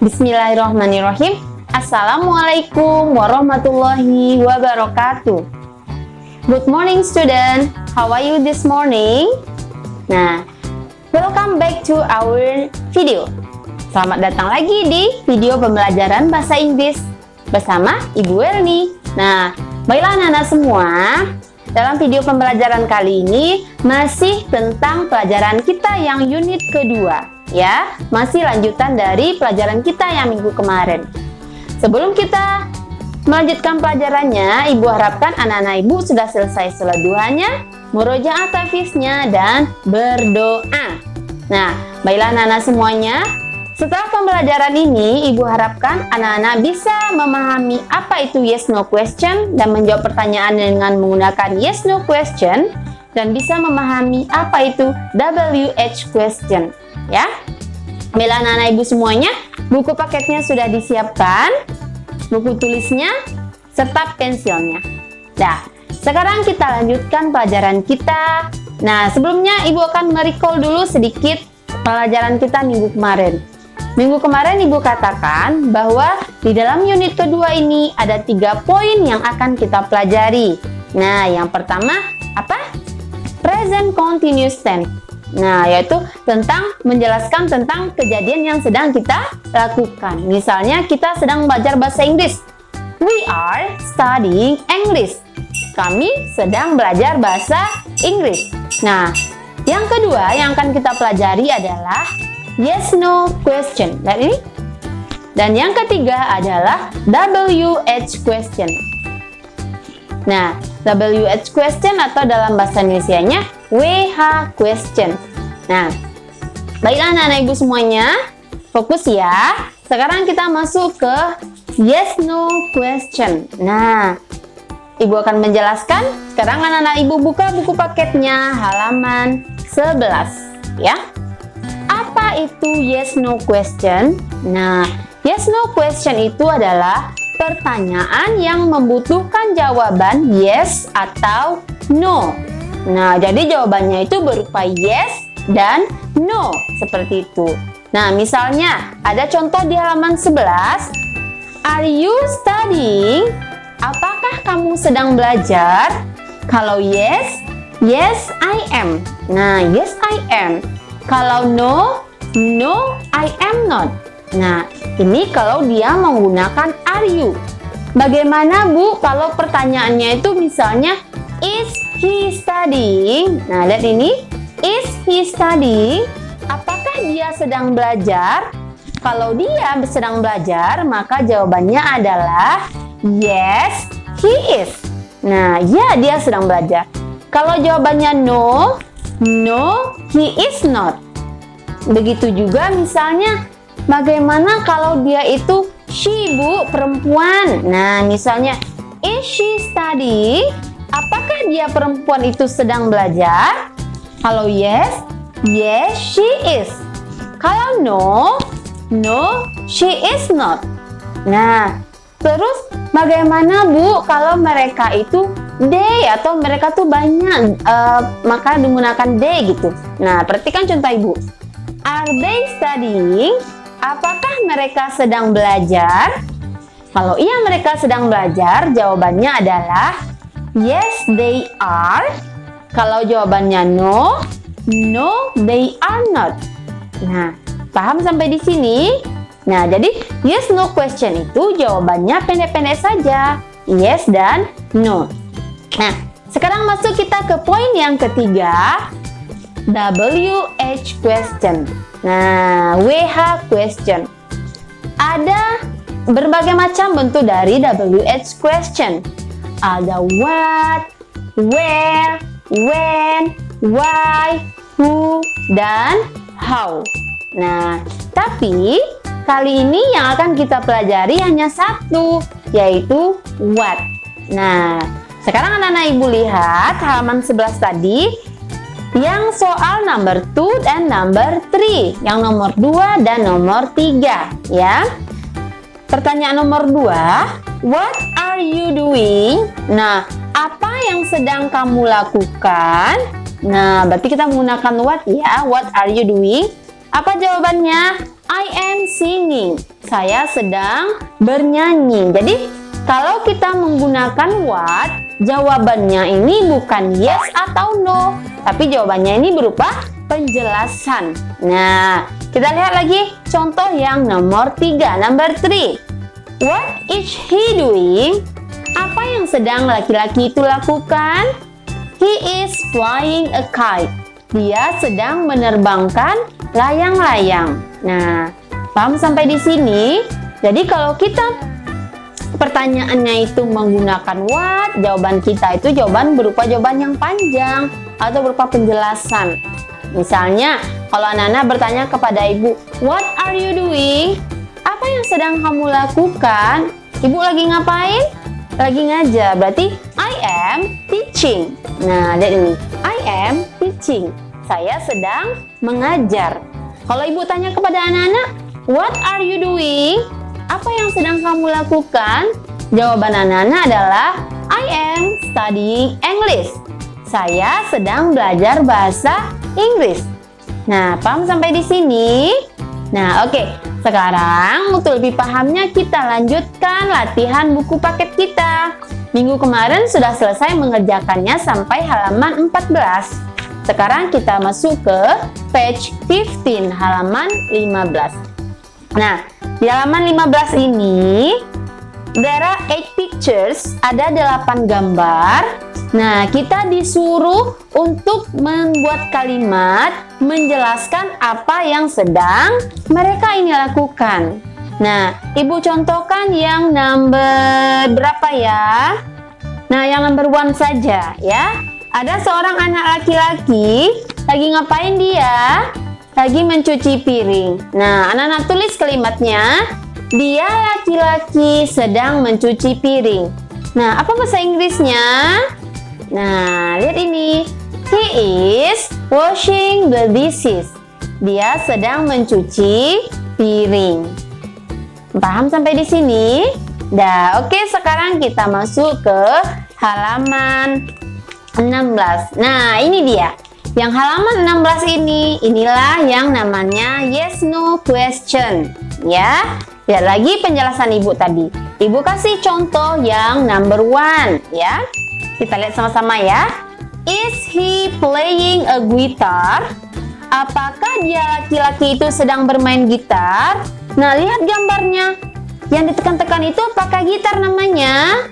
Bismillahirrahmanirrahim. Assalamualaikum warahmatullahi wabarakatuh. Good morning student. How are you this morning? Nah, welcome back to our video. Selamat datang lagi di video pembelajaran bahasa Inggris bersama Ibu Erni. Nah, baiklah anak-anak semua, dalam video pembelajaran kali ini masih tentang pelajaran kita yang unit kedua, ya. Masih lanjutan dari pelajaran kita yang minggu kemarin. Sebelum kita melanjutkan pelajarannya, Ibu harapkan anak-anak Ibu sudah selesai sholat duhanya, murojaah tahfiznya, dan berdoa. Nah, baiklah anak-anak semuanya, setelah pembelajaran ini, Ibu harapkan anak-anak bisa memahami apa itu yes no question dan menjawab pertanyaan dengan menggunakan yes no question, dan bisa memahami apa itu WH question, ya. Baiklah anak-anak Ibu semuanya, buku paketnya sudah disiapkan, buku tulisnya, serta pensilnya. Nah, sekarang kita lanjutkan pelajaran kita. Nah, sebelumnya Ibu akan merecall dulu sedikit pelajaran kita minggu kemarin. Minggu kemarin Ibu katakan bahwa di dalam unit kedua ini ada 3 poin yang akan kita pelajari. Nah, yang pertama apa? Present continuous tense. Nah, yaitu tentang menjelaskan tentang kejadian yang sedang kita lakukan. Misalnya kita sedang belajar bahasa Inggris. We are studying English. Kami sedang belajar bahasa Inggris. Nah, yang kedua yang akan kita pelajari adalah yes no question. Lihat ini. Dan yang ketiga adalah WH question. Nah, WH question atau dalam bahasa Indonesianya WH question. Nah, baiklah anak-anak Ibu semuanya, fokus ya. Sekarang kita masuk ke yes no question. Nah, Ibu akan menjelaskan. Sekarang anak-anak Ibu buka buku paketnya halaman 11, ya. Apa itu yes no question? Nah, yes no question itu adalah pertanyaan yang membutuhkan jawaban yes atau no. Nah, jadi jawabannya itu berupa yes dan no, seperti itu. Nah, misalnya ada contoh di halaman 11. Are you studying? Apakah kamu sedang belajar? Kalau yes, yes I am. Nah, yes I am. Kalau no, no I am not. Nah, ini kalau dia menggunakan are you. Bagaimana Bu kalau pertanyaannya itu misalnya is he studying? Nah, lihat ini. Is he studying? Apakah dia sedang belajar? Kalau dia sedang belajar, maka jawabannya adalah yes, he is. Nah, ya dia sedang belajar. Kalau jawabannya no, no, he is not. Begitu juga misalnya, bagaimana kalau dia itu she, Bu, perempuan. Nah, misalnya, is she studying? Apakah dia perempuan itu sedang belajar? Kalau yes, yes she is. Kalau no, no she is not. Nah, terus bagaimana Bu kalau mereka itu they atau mereka tuh banyak, maka menggunakan they gitu. Nah, perhatikan contoh Ibu. Are they studying? Apakah mereka sedang belajar? Kalau iya mereka sedang belajar, jawabannya adalah yes they are. Kalau jawabannya no, no they are not. Nah, paham sampai di sini? Nah, jadi yes no question itu jawabannya pendek-pendek saja. Yes dan no. Nah, sekarang masuk kita ke poin yang ketiga. WH question. Nah, WH question. Ada berbagai macam bentuk dari WH question. Ada what, where, when, why, who, dan how. Nah, tapi kali ini yang akan kita pelajari hanya satu, yaitu what. Nah, sekarang anak-anak Ibu lihat halaman 11 tadi, yang soal number 2 dan number 3, yang nomor 2 dan nomor 3, ya. Pertanyaan nomor 2, what are you doing? Nah, apa yang sedang kamu lakukan? Nah, berarti kita menggunakan what ya. What are you doing? Apa jawabannya? I am singing. Saya sedang bernyanyi. Jadi, kalau kita menggunakan what, jawabannya ini bukan yes atau no, tapi jawabannya ini berupa penjelasan. Nah, kita lihat lagi contoh yang nomor 3, number 3. What is he doing? Apa yang sedang laki-laki itu lakukan? He is flying a kite. Dia sedang menerbangkan layang-layang. Nah, paham sampai di sini? Jadi kalau kita pertanyaannya itu menggunakan what, jawaban kita itu jawaban berupa jawaban yang panjang atau berupa penjelasan. Misalnya, kalau anak-anak bertanya kepada ibu, what are you doing? Apa yang sedang kamu lakukan? Ibu lagi ngapain? Lagi ngajar, berarti I am teaching. Nah, lihat ini, I am teaching. Saya sedang mengajar. Kalau ibu tanya kepada anak-anak, what are you doing? Apa yang sedang kamu lakukan? Jawaban anak-anak adalah I am studying English. Saya sedang belajar bahasa Inggris. Nah, paham sampai di sini? Nah, oke. Sekarang untuk lebih pahamnya kita lanjutkan latihan buku paket kita. Minggu kemarin sudah selesai mengerjakannya sampai halaman 14. Sekarang kita masuk ke page 15, halaman 15. Nah, di halaman 15 ini there are 8 pictures, ada 8 gambar. Nah, kita disuruh untuk membuat kalimat menjelaskan apa yang sedang mereka ini lakukan. Nah, ibu contohkan yang number berapa ya? Nah, yang number 1 saja ya. Ada seorang anak laki-laki, lagi ngapain dia? Lagi mencuci piring. Nah, anak-anak tulis kalimatnya. Dia laki-laki sedang mencuci piring. Nah, apa bahasa Inggrisnya? Nah, lihat ini. He is washing the dishes. Dia sedang mencuci piring. Paham sampai di sini? Dah, oke, sekarang kita masuk ke halaman 16. Nah, ini dia. Yang halaman 16 ini, inilah yang namanya yes no question. Ya. Lihat lagi penjelasan ibu tadi. Ibu kasih contoh yang number 1 ya. Kita lihat sama-sama ya. Is he playing a guitar? Apakah dia laki-laki itu sedang bermain gitar? Nah, lihat gambarnya. Yang ditekan-tekan itu apakah gitar namanya?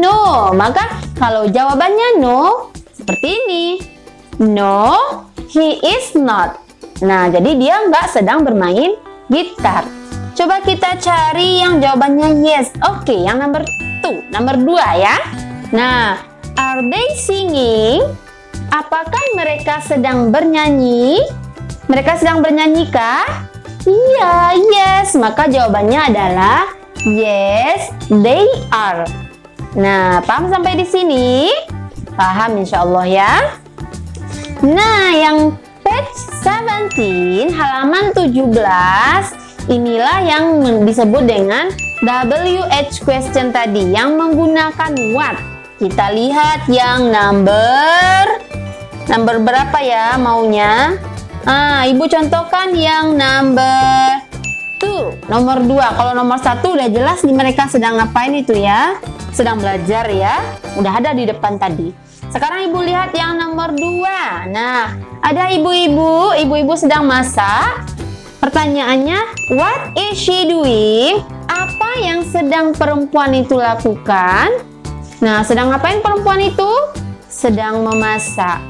No. Maka kalau jawabannya no, seperti ini. No, he is not. Nah, jadi dia nggak sedang bermain gitar. Coba kita cari yang jawabannya yes. Oke, yang number 2, nomor 2 ya. Nah, are they singing? Apakah mereka sedang bernyanyi? Mereka sedang bernyanyi-kah? Iya, yes. Maka jawabannya adalah yes, they are. Nah, paham sampai di sini? Paham insya Allah ya. Nah, yang page 17, halaman 17, inilah yang disebut dengan WH question tadi, yang menggunakan what. Kita lihat yang number berapa ya maunya? Ibu contohkan yang number 2, nomor 2. Kalau nomor 1 udah jelas nih mereka sedang ngapain itu ya. Sedang belajar ya. Udah ada di depan tadi. Sekarang ibu lihat yang nomor 2. Nah, ada ibu-ibu sedang masak. Pertanyaannya, what is she doing? Apa yang sedang perempuan itu lakukan? Nah, sedang ngapain perempuan itu? Sedang memasak.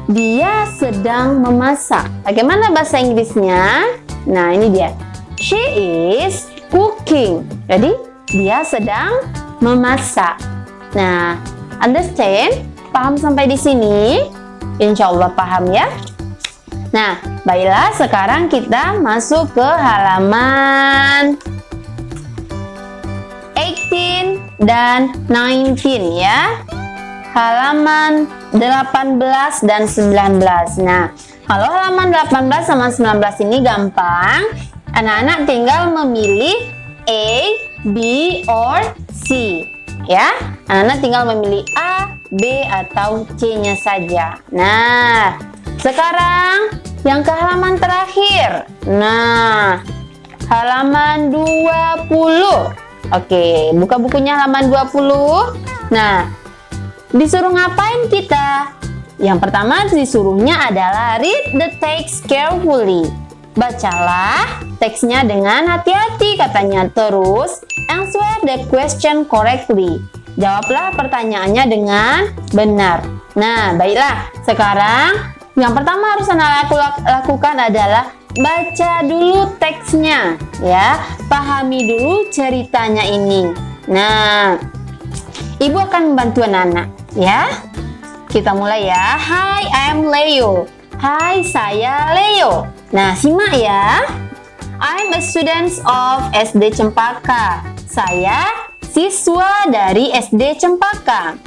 Dia sedang memasak. Bagaimana bahasa Inggrisnya? Nah, ini dia. She is cooking. Jadi, dia sedang memasak. Nah, understand? Paham sampai di sini? Insya Allah paham ya. Nah, baiklah sekarang kita masuk ke halaman 18 dan 19 ya. Halaman 18 dan 19. Nah, kalau halaman 18 sama 19 ini gampang. Anak-anak tinggal memilih A, B, or C. Ya, anak-anak tinggal memilih A, B, atau C-nya saja. Nah, sekarang yang ke halaman terakhir. Nah, halaman 20. Oke, buka bukunya halaman 20. Nah, disuruh ngapain kita? Yang pertama disuruhnya adalah read the text carefully. Bacalah teksnya dengan hati-hati katanya. Terus, answer the question correctly. Jawablah pertanyaannya dengan benar. Nah, baiklah. Sekarang, yang pertama harus Anda lakukan adalah baca dulu teksnya, ya. Pahami dulu ceritanya ini. Nah, Ibu akan membantu anak-anak, ya. Kita mulai ya. Hi, I'm Leo. Hai, saya Leo. Nah, simak ya. I'm a student of SD Cempaka. Saya siswa dari SD Cempaka.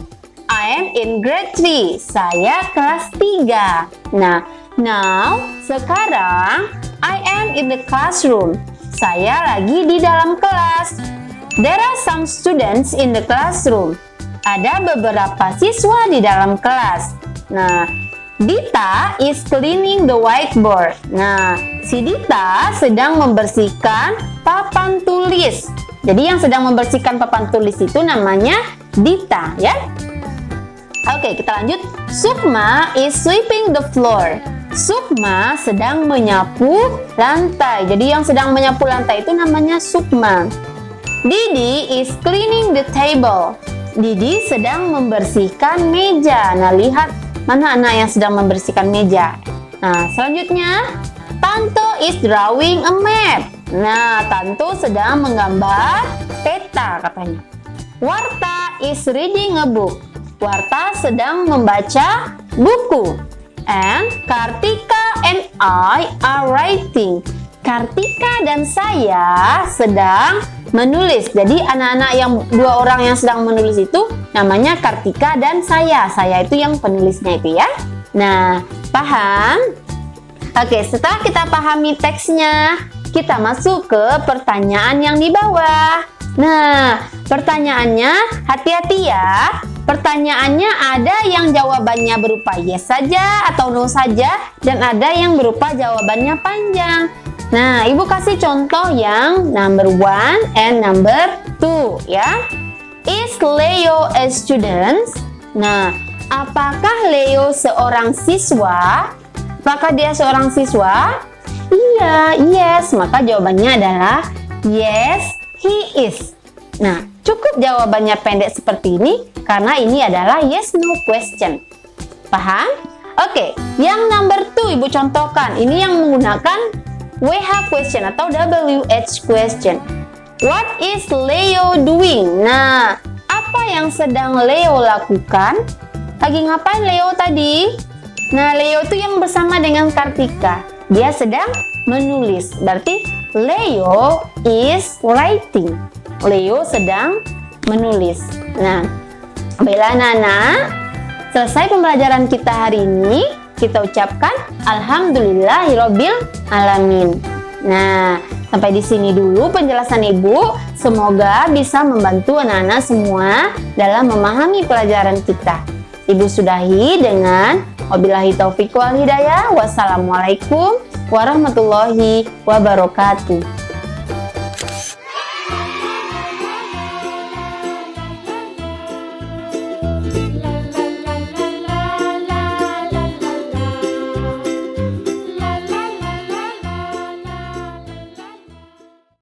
I am in grade 3. Saya kelas 3. Nah, now, sekarang, I am in the classroom. Saya lagi di dalam kelas. There are some students in the classroom. Ada beberapa siswa di dalam kelas. Nah, Dita is cleaning the whiteboard. Nah, si Dita sedang membersihkan papan tulis. Jadi yang sedang membersihkan papan tulis itu namanya Dita, ya. Oke, kita lanjut. Sukma is sweeping the floor. Sukma sedang menyapu lantai. Jadi yang sedang menyapu lantai itu namanya Sukma. Didi is cleaning the table. Didi sedang membersihkan meja. Nah, lihat mana anak yang sedang membersihkan meja. Nah, selanjutnya, Tanto is drawing a map. Nah, Tanto sedang menggambar peta katanya. Warta is reading a book. Warta sedang membaca buku. And Kartika and I are writing. Kartika dan saya sedang menulis. Jadi anak-anak yang dua orang yang sedang menulis itu namanya Kartika dan saya. Saya itu yang penulisnya itu ya. Nah, paham? Oke, setelah kita pahami teksnya, kita masuk ke pertanyaan yang di bawah. Nah, pertanyaannya hati-hati ya. Pertanyaannya ada yang jawabannya berupa yes saja atau no saja, dan ada yang berupa jawabannya panjang. Nah, Ibu kasih contoh yang number 1 and number 2 ya. Is Leo a student? Nah, apakah Leo seorang siswa? Apakah dia seorang siswa? Iya, yes. Maka jawabannya adalah yes, he is. Nah, cukup jawabannya pendek seperti ini karena ini adalah yes no question. Paham? Oke, yang number 2 Ibu contohkan. Ini yang menggunakan WH question atau WH question. What is Leo doing? Nah, apa yang sedang Leo lakukan? Lagi ngapain Leo tadi? Nah, Leo itu yang bersama dengan Kartika. Dia sedang menulis. Berarti Leo is writing. Leo sedang menulis. Nah, baiklah anak-anak, selesai pembelajaran kita hari ini. Kita ucapkan alhamdulillahirabbil alamin. Nah, sampai di sini dulu penjelasan Ibu. Semoga bisa membantu anak-anak semua dalam memahami pelajaran kita. Ibu sudahi dengan wabillahi taufiq wal hidayah. Wassalamualaikum warahmatullahi wabarakatuh.